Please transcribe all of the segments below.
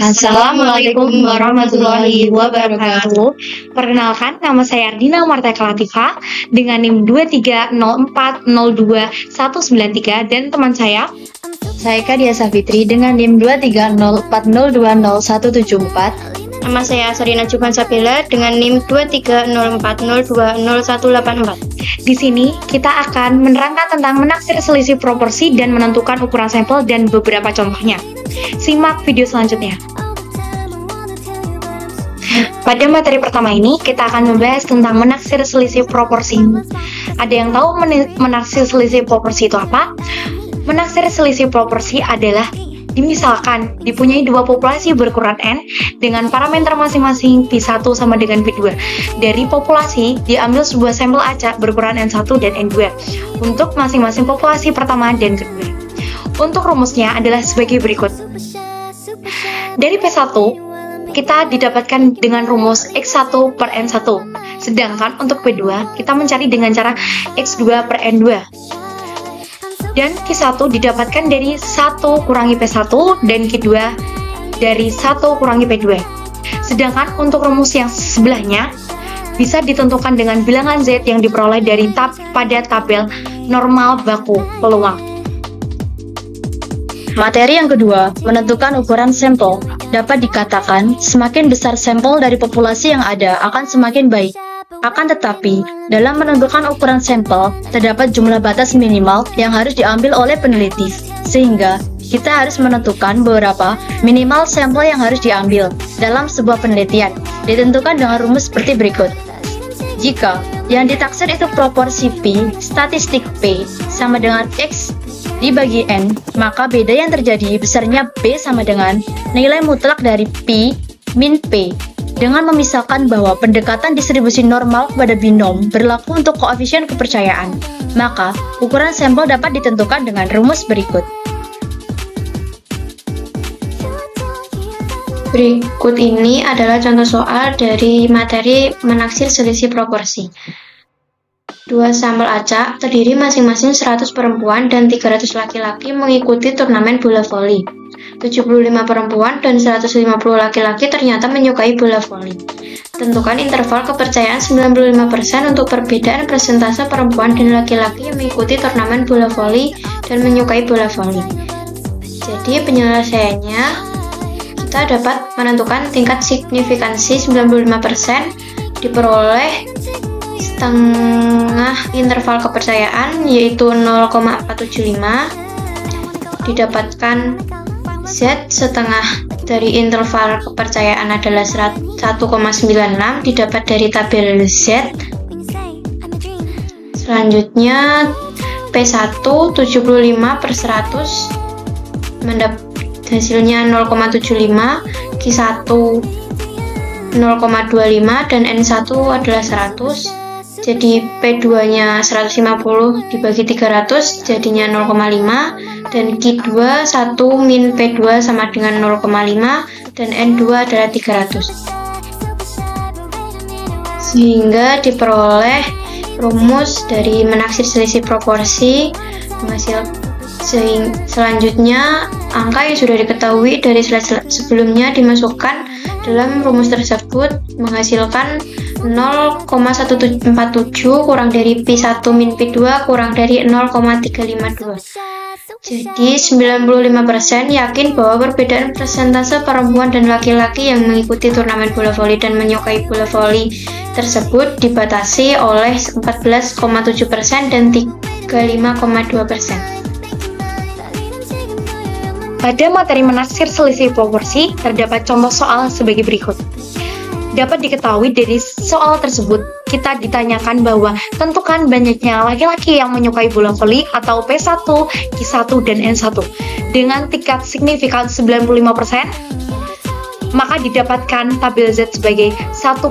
Assalamualaikum warahmatullahi wabarakatuh. Perkenalkan, nama saya Ardina Marteka Latifa dengan NIM 230402193 dan teman saya Kadia Safitri dengan NIM 23040202174. Nama saya Sarina Juban Sabila dengan NIM 23040202184. Di sini kita akan menerangkan tentang menaksir selisih proporsi dan menentukan ukuran sampel dan beberapa contohnya. Simak video selanjutnya. Pada materi pertama ini, kita akan membahas tentang menaksir selisih proporsi. Ada yang tahu menaksir selisih proporsi itu apa? Menaksir selisih proporsi adalah misalkan dipunyai dua populasi berukuran N dengan parameter masing-masing P1 sama dengan P2. Dari populasi diambil sebuah sampel acak berukuran N1 dan N2 untuk masing-masing populasi pertama dan kedua. Untuk rumusnya adalah sebagai berikut. Dari P1 kita didapatkan dengan rumus X1 per N1. Sedangkan untuk P2 kita mencari dengan cara X2 per N2. Dan Q1 didapatkan dari 1 kurangi P1 dan Q2 dari 1 kurangi P2. Sedangkan untuk rumus yang sebelahnya bisa ditentukan dengan bilangan Z yang diperoleh dari pada tabel normal baku peluang. Materi yang kedua, menentukan ukuran sampel. Dapat dikatakan, semakin besar sampel dari populasi yang ada akan semakin baik. Akan tetapi, dalam menentukan ukuran sampel, terdapat jumlah batas minimal yang harus diambil oleh peneliti, sehingga kita harus menentukan beberapa minimal sampel yang harus diambil dalam sebuah penelitian, ditentukan dengan rumus seperti berikut. Jika yang ditaksir itu proporsi P, statistik P, sama dengan X dibagi N, maka beda yang terjadi besarnya B sama dengan nilai mutlak dari P min P. Dengan memisahkan bahwa pendekatan distribusi normal kepada binom berlaku untuk koefisien kepercayaan, maka ukuran sampel dapat ditentukan dengan rumus berikut. Berikut ini adalah contoh soal dari materi menaksir selisih proporsi. Dua sampel acak terdiri masing-masing 100 perempuan dan 300 laki-laki mengikuti turnamen bola voli. 75 perempuan dan 150 laki-laki ternyata menyukai bola voli. Tentukan interval kepercayaan 95% untuk perbedaan persentase perempuan dan laki-laki yang mengikuti turnamen bola voli dan menyukai bola voli. Jadi penyelesaiannya, kita dapat menentukan tingkat signifikansi 95% diperoleh setengah interval kepercayaan yaitu 0,475, didapatkan Z setengah dari interval kepercayaan adalah 1,96 didapat dari tabel Z. Selanjutnya P1 75 per 100 hasilnya 0,75, Q1 0,25 dan N1 adalah 100. Jadi P2 nya 150 dibagi 300 jadinya 0,5 dan Q2 1 min P2 sama dengan 0,5 dan N2 adalah 300. Sehingga diperoleh rumus dari menaksir selisih proporsi selanjutnya angka yang sudah diketahui dari slide sebelumnya dimasukkan dalam rumus tersebut menghasilkan 0,147 kurang dari P1 min P2 kurang dari 0,352. Jadi 95% yakin bahwa perbedaan persentase perempuan dan laki-laki yang mengikuti turnamen bola voli dan menyukai bola voli tersebut dibatasi oleh 14,7% dan 35,2%. Pada materi menaksir selisih proporsi, terdapat contoh soal sebagai berikut. Dapat diketahui dari soal tersebut, kita ditanyakan bahwa tentukan banyaknya laki-laki yang menyukai bola voli atau P1, Q1, dan N1 dengan tingkat signifikan 95%, maka didapatkan tabel Z sebagai 1,96.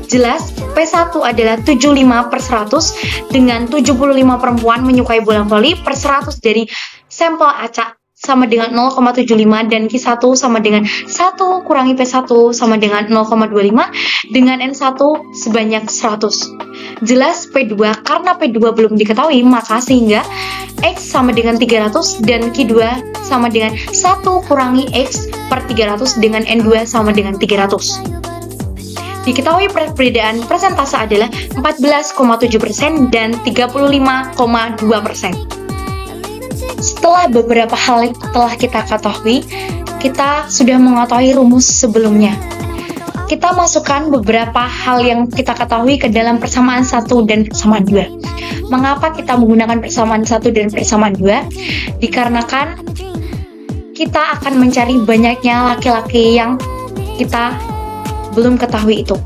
Jelas, P1 adalah 75 per 100 dengan 75 perempuan menyukai bola voli per 100 dari sampel acak sama dengan 0,75 dan Q1 sama dengan 1 kurangi P1 sama dengan 0,25 dengan N1 sebanyak 100. Jelas P2 karena P2 belum diketahui maka sehingga X sama dengan 300 dan Q2 sama dengan 1 kurangi X per 300 dengan N2 sama dengan 300. Diketahui perbedaan persentase adalah 14,7% dan 35,2%. Setelah beberapa hal telah kita ketahui, kita sudah mengetahui rumus sebelumnya. Kita masukkan beberapa hal yang kita ketahui ke dalam persamaan 1 dan persamaan 2. Mengapa kita menggunakan persamaan 1 dan persamaan 2? Dikarenakan kita akan mencari banyaknya laki-laki yang kita belum ketahui itu.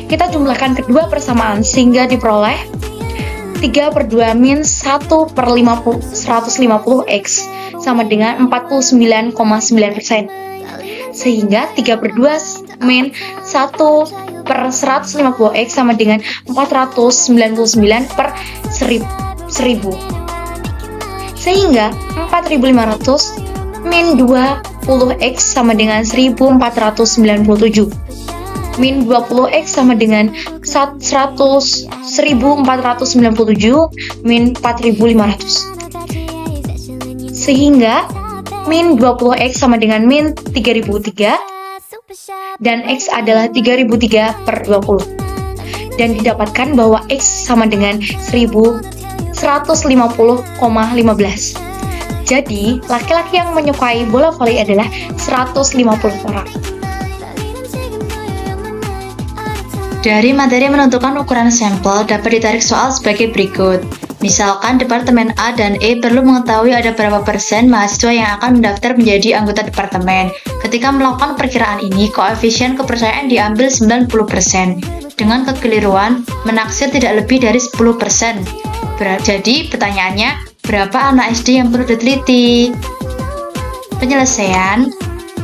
Kita jumlahkan kedua persamaan sehingga diperoleh 3/2 min 1 per 150X sama dengan 49,9%. Sehingga 3/2 min 1 per 150X sama dengan 499 per 1000. Sehingga 4500 min 20X sama dengan 1497. Min 20X sama dengan 1497 min 4500. Sehingga min 20X sama dengan min 3003 dan X adalah 3003 per 20. Dan didapatkan bahwa X sama dengan 1150,15. Jadi, laki-laki yang menyukai bola voli adalah 150 orang. Dari materi menentukan ukuran sampel dapat ditarik soal sebagai berikut. Misalkan Departemen A dan E perlu mengetahui ada berapa persen mahasiswa yang akan mendaftar menjadi anggota departemen. Ketika melakukan perkiraan ini, koefisien kepercayaan diambil 90%. Dengan kekeliruan, menaksir tidak lebih dari 10%. Jadi, pertanyaannya, berapa anak SD yang perlu diteliti? Penyelesaian.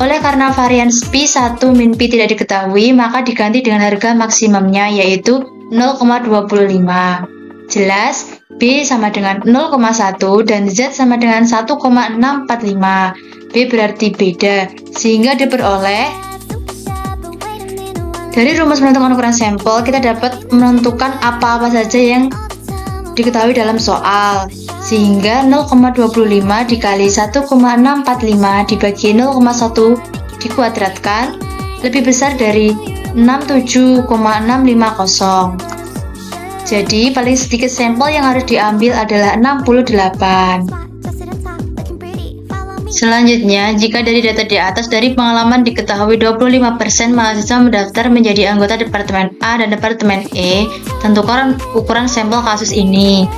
Oleh karena varians P1 min P tidak diketahui, maka diganti dengan harga maksimumnya yaitu 0,25. Jelas, B sama dengan 0,1 dan Z sama dengan 1,645. B berarti beda, sehingga diperoleh dari rumus menentukan ukuran sampel, kita dapat menentukan apa-apa saja yang diketahui dalam soal. Sehingga 0,25 dikali 1,645 dibagi 0,1 dikuadratkan lebih besar dari 67,650. Jadi paling sedikit sampel yang harus diambil adalah 68. Selanjutnya, jika dari data di atas dari pengalaman diketahui 25% mahasiswa mendaftar menjadi anggota Departemen A dan Departemen E, tentukan ukuran sampel kasus ini.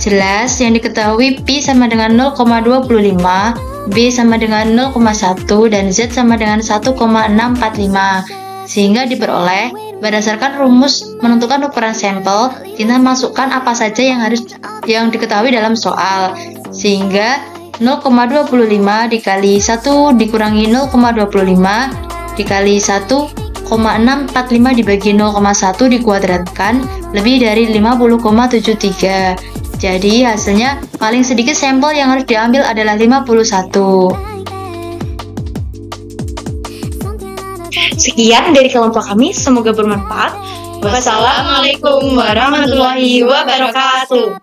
Jelas, yang diketahui P sama dengan 0,25, B sama dengan 0,1, dan Z sama dengan 1,645. Sehingga diperoleh, berdasarkan rumus menentukan ukuran sampel, kita masukkan apa saja yang diketahui dalam soal. Sehingga 0,25 dikali 1 dikurangi 0,25 dikali 1,645 dibagi 0,1 dikuadratkan lebih dari 50,73. Jadi hasilnya paling sedikit sampel yang harus diambil adalah 51. Sekian dari kelompok kami, semoga bermanfaat. Wassalamualaikum warahmatullahi wabarakatuh.